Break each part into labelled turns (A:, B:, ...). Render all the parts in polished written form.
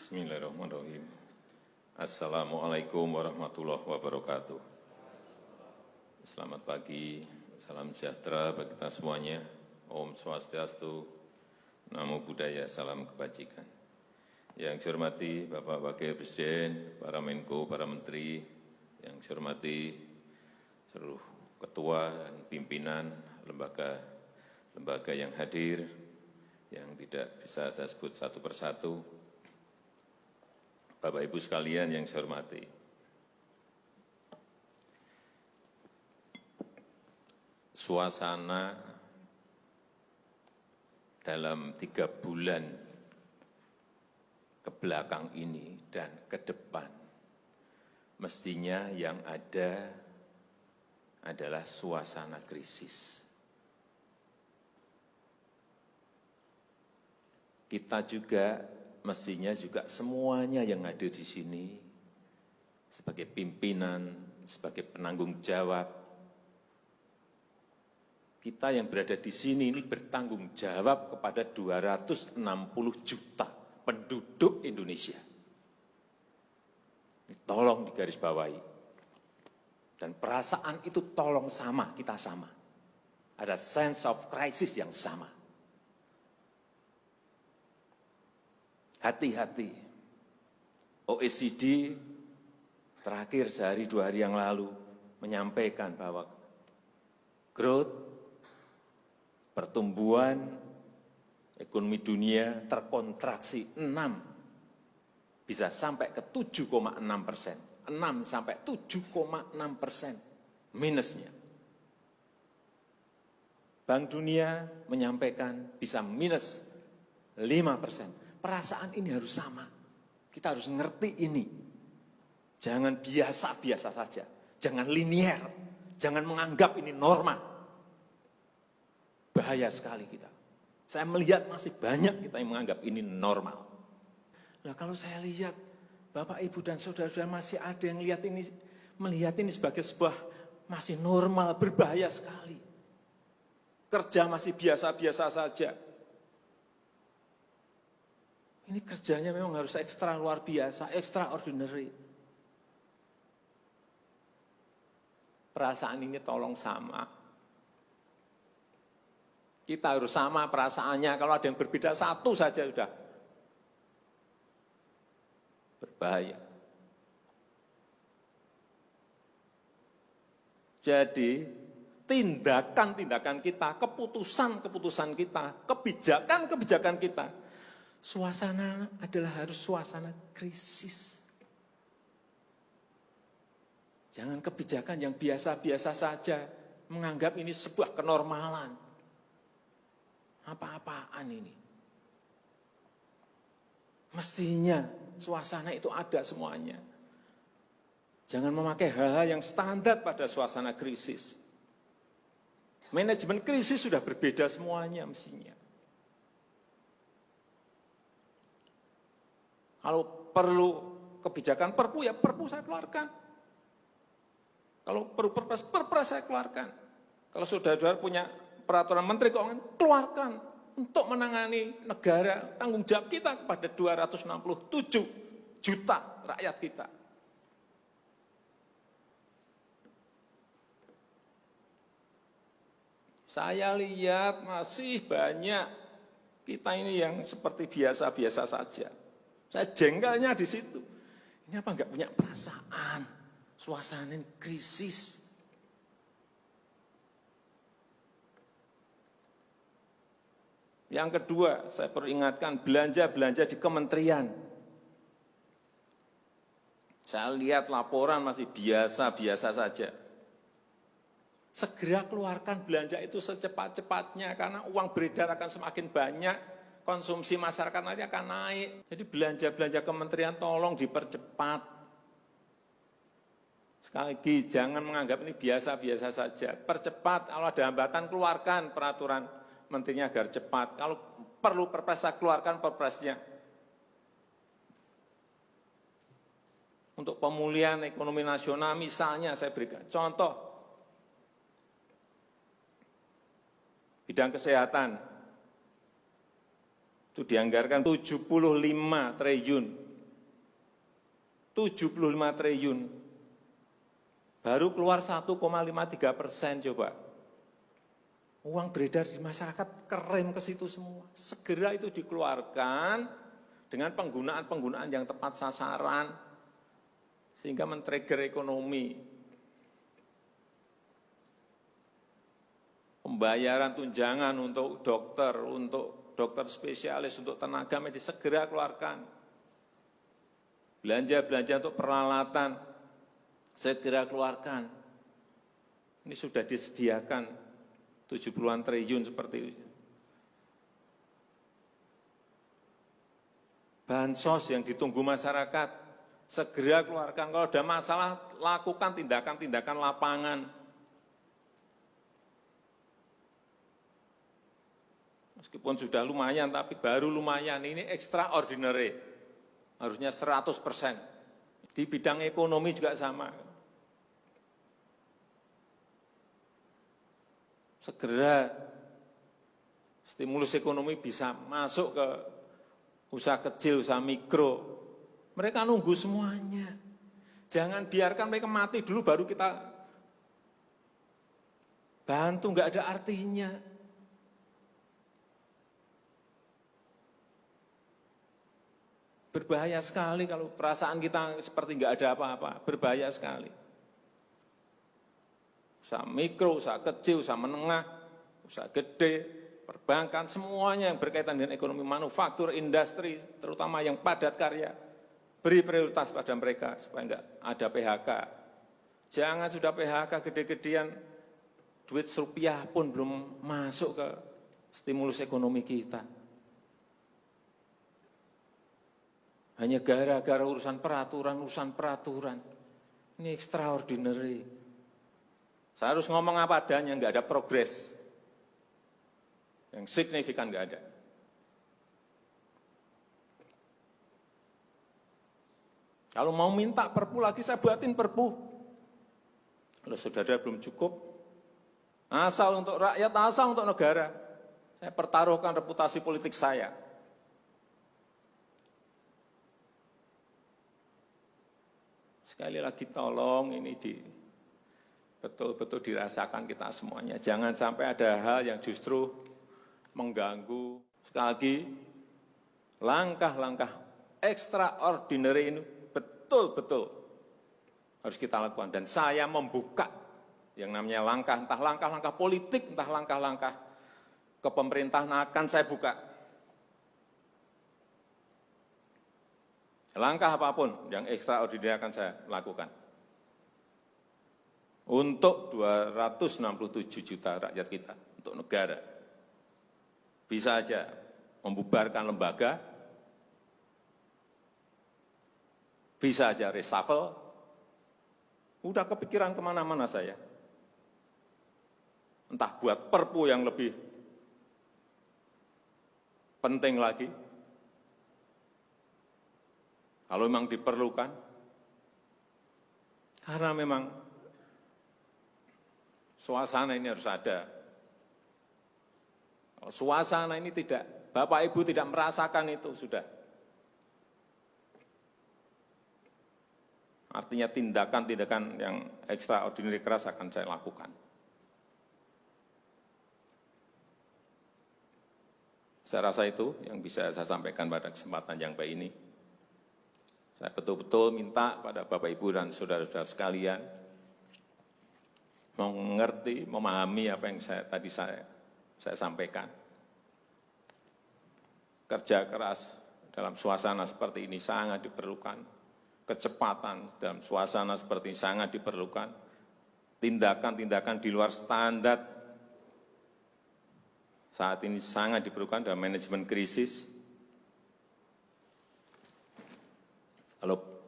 A: Bismillahirrahmanirrahim. Assalamualaikum warahmatullahi wabarakatuh. Selamat pagi, salam sejahtera bagi kita semuanya. Om Swastiastu, Namo Buddhaya, salam kebajikan. Yang saya hormati Bapak Wakil Presiden, para Menko, para Menteri, yang saya hormati seluruh ketua dan pimpinan lembaga yang hadir, yang tidak bisa saya sebut satu persatu. Bapak Ibu sekalian yang saya hormati, suasana dalam 3 bulan ke belakang ini dan ke depan, mestinya yang ada adalah suasana krisis. Kita juga mestinya juga semuanya yang hadir di sini sebagai pimpinan, sebagai penanggung jawab, kita yang berada di sini ini bertanggung jawab kepada 260 juta penduduk Indonesia. Ini tolong digarisbawahi. Dan perasaan itu tolong sama, kita sama. Ada sense of crisis yang sama. Hati-hati, OECD terakhir sehari 2 hari yang lalu menyampaikan bahwa growth, pertumbuhan ekonomi dunia terkontraksi 6, bisa sampai ke 7,6%, 6 sampai 7,6% minusnya. Bank Dunia menyampaikan bisa minus 5%. Perasaan ini harus sama. Kita harus ngerti ini. Jangan biasa-biasa saja. Jangan linier. Jangan menganggap ini norma. Bahaya sekali kita. Saya melihat masih banyak kita yang menganggap ini normal. Nah, kalau saya lihat Bapak, Ibu, dan saudara-saudara masih ada yang melihat ini sebagai sebuah masih normal, berbahaya sekali. Kerja masih biasa-biasa saja. Ini kerjanya memang harus ekstra luar biasa, extraordinary. Perasaan ini tolong sama. Kita harus sama perasaannya, kalau ada yang berbeda satu saja sudah berbahaya. Jadi, tindakan-tindakan kita, keputusan-keputusan kita, kebijakan-kebijakan kita, suasana adalah harus suasana krisis. Jangan kebijakan yang biasa-biasa saja, menganggap ini sebuah kenormalan. Apa-apaan ini? Mestinya suasana itu ada semuanya. Jangan memakai hal-hal yang standar pada suasana krisis. Manajemen krisis sudah berbeda semuanya mestinya. Kalau perlu kebijakan perpu, ya perpu saya keluarkan. Kalau perlu perpres saya keluarkan. Kalau saudara-saudara punya peraturan menteri keuangan, keluarkan untuk menangani negara, tanggung jawab kita kepada 267 juta rakyat kita. Saya lihat masih banyak kita ini yang seperti biasa-biasa saja. Saya jengkelnya di situ. Ini apa enggak punya perasaan? Suasana krisis. Yang kedua, saya peringatkan belanja-belanja di kementerian. Saya lihat laporan masih biasa-biasa saja. Segera keluarkan belanja itu secepat-cepatnya karena uang beredar akan semakin banyak. Konsumsi masyarakat nanti akan naik. Jadi belanja-belanja kementerian tolong dipercepat. Sekali lagi, jangan menganggap ini biasa-biasa saja. Percepat, kalau ada hambatan, keluarkan peraturan menterinya agar cepat. Kalau perlu perpres, keluarkan perpresnya. Untuk pemulihan ekonomi nasional, misalnya saya berikan contoh. Bidang kesehatan. Itu dianggarkan 75 triliun 75 triliun. Baru keluar 1,53% coba. Uang beredar di masyarakat kerem ke situ semua. Segera itu dikeluarkan dengan penggunaan-penggunaan yang tepat sasaran sehingga men-trigger ekonomi. Pembayaran tunjangan untuk dokter spesialis, untuk tenaga medis segera keluarkan. Belanja-belanja untuk peralatan segera keluarkan. Ini sudah disediakan 70-an triliun seperti itu. Bansos yang ditunggu masyarakat, segera keluarkan. Kalau ada masalah, lakukan tindakan-tindakan lapangan. Meskipun sudah lumayan, tapi baru lumayan. Ini extraordinary. Harusnya 100%. Di bidang ekonomi juga sama. Segera stimulus ekonomi bisa masuk ke usaha kecil, usaha mikro. Mereka nunggu semuanya. Jangan biarkan mereka mati dulu baru kita bantu, nggak ada artinya. Berbahaya sekali kalau perasaan kita seperti nggak ada apa-apa. Berbahaya sekali. Usaha mikro, usaha kecil, usaha menengah, usaha gede, perbankan, semuanya yang berkaitan dengan ekonomi manufaktur, industri, terutama yang padat karya, beri prioritas pada mereka supaya enggak ada PHK. Jangan sudah PHK gede-gedean, duit rupiah pun belum masuk ke stimulus ekonomi kita. Hanya gara-gara urusan peraturan. Ini extraordinary. Saya harus ngomong apa adanya, nggak ada progres. Yang signifikan nggak ada. Kalau mau minta perpu lagi, saya buatin perpu. Kalau saudara belum cukup, asal untuk rakyat, asal untuk negara. Saya pertaruhkan reputasi politik saya. Sekali lagi tolong ini betul-betul dirasakan kita semuanya. Jangan sampai ada hal yang justru mengganggu. Sekali lagi, langkah-langkah extraordinary ini betul-betul harus kita lakukan. Dan saya membuka yang namanya langkah, entah langkah-langkah politik, entah langkah-langkah kepemerintahan akan saya buka. Langkah apapun yang extraordinary akan saya lakukan. Untuk 267 juta rakyat kita, untuk negara. Bisa aja membubarkan lembaga, bisa aja reshuffle, udah kepikiran kemana-mana saya. Entah buat perpu yang lebih penting lagi, kalau memang diperlukan, karena memang suasana ini harus ada. Kalau suasana ini tidak, Bapak Ibu tidak merasakan itu, sudah. Artinya tindakan-tindakan yang extraordinary keras akan saya lakukan. Saya rasa itu yang bisa saya sampaikan pada kesempatan yang baik ini. Saya betul-betul minta pada Bapak Ibu dan saudara-saudara sekalian, mengerti, memahami apa yang tadi saya sampaikan. Kerja keras dalam suasana seperti ini sangat diperlukan. Kecepatan dalam suasana seperti ini sangat diperlukan. Tindakan-tindakan di luar standar saat ini sangat diperlukan dalam manajemen krisis.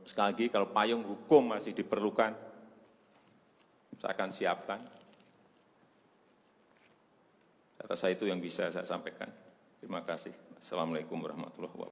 A: Sekali lagi, kalau payung hukum masih diperlukan, saya akan siapkan. Saya rasa itu yang bisa saya sampaikan. Terima kasih. Assalamualaikum warahmatullahi wabarakatuh.